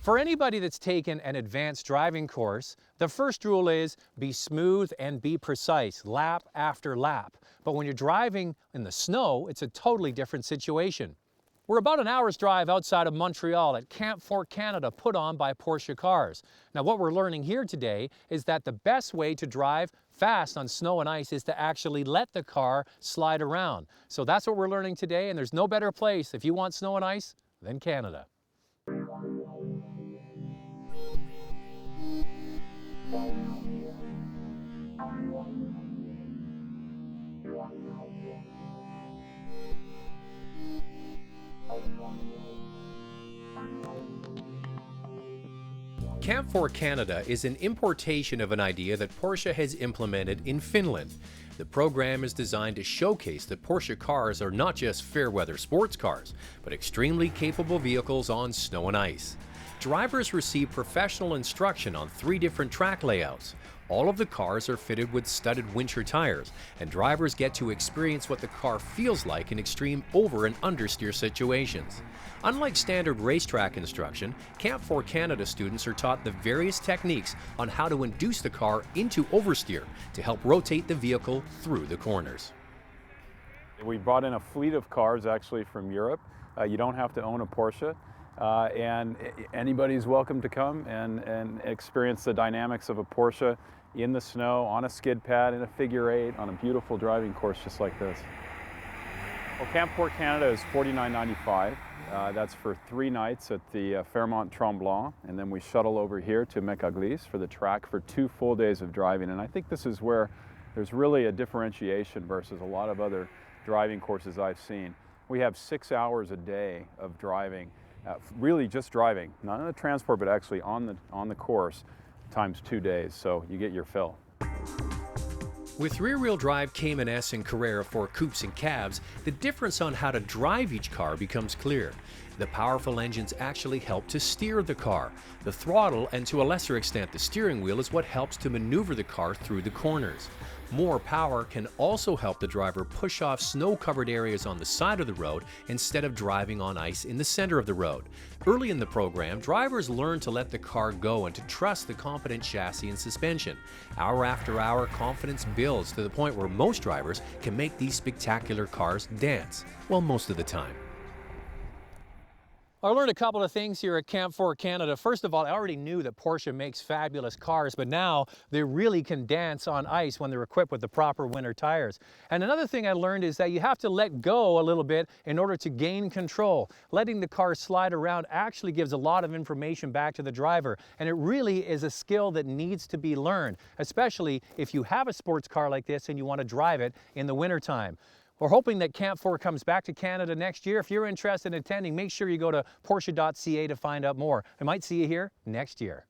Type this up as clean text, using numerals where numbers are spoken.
For anybody that's taken an advanced driving course, the first rule is be smooth and be precise, lap after lap. But when you're driving in the snow, it's a totally different situation. We're about an hour's drive outside of Montreal at Camp 4 Canada, put on by Porsche Cars. Now what we're learning here today is that the best way to drive fast on snow and ice is to actually let the car slide around. So that's what we're learning today, and there's no better place if you want snow and ice than Canada. Camp 4 Canada is an importation of an idea that Porsche has implemented in Finland. The program is designed to showcase that Porsche cars are not just fair-weather sports cars, but extremely capable vehicles on snow and ice. Drivers receive professional instruction on 3 different track layouts. All of the cars are fitted with studded winter tires, and drivers get to experience what the car feels like in extreme over and understeer situations. Unlike standard racetrack instruction, Camp 4 Canada students are taught the various techniques on how to induce the car into oversteer to help rotate the vehicle through the corners. We brought in a fleet of cars actually from Europe. You don't have to own a Porsche. And anybody's welcome to come and experience the dynamics of a Porsche in the snow, on a skid pad, in a figure 8, on a beautiful driving course just like this. Well, Camp 4 Canada is $49.95. That's for 3 nights at the Fairmont Tremblant, and then we shuttle over here to Mécaglis for the track for 2 full days of driving. And I think this is where there's really a differentiation versus a lot of other driving courses I've seen. We have 6 hours a day of driving. Really just driving, not on the transport, but actually on the course, times 2 days, so you get your fill. With rear-wheel drive Cayman S and Carrera for coupes and cabs, the difference on how to drive each car becomes clear. The powerful engines actually help to steer the car. The throttle, and to a lesser extent the steering wheel, is what helps to maneuver the car through the corners. More power can also help the driver push off snow-covered areas on the side of the road instead of driving on ice in the center of the road. Early in the program, drivers learn to let the car go and to trust the competent chassis and suspension. Hour after hour, confidence builds to the point where most drivers can make these spectacular cars dance. Well, most of the time. I learned a couple of things here at Camp 4 Canada. First of all, I already knew that Porsche makes fabulous cars, but now they really can dance on ice when they're equipped with the proper winter tires. And another thing I learned is that you have to let go a little bit in order to gain control. Letting the car slide around actually gives a lot of information back to the driver, and it really is a skill that needs to be learned, especially if you have a sports car like this and you want to drive it in the wintertime. We're hoping that Camp 4 comes back to Canada next year. If you're interested in attending, make sure you go to Porsche.ca to find out more. I might see you here next year.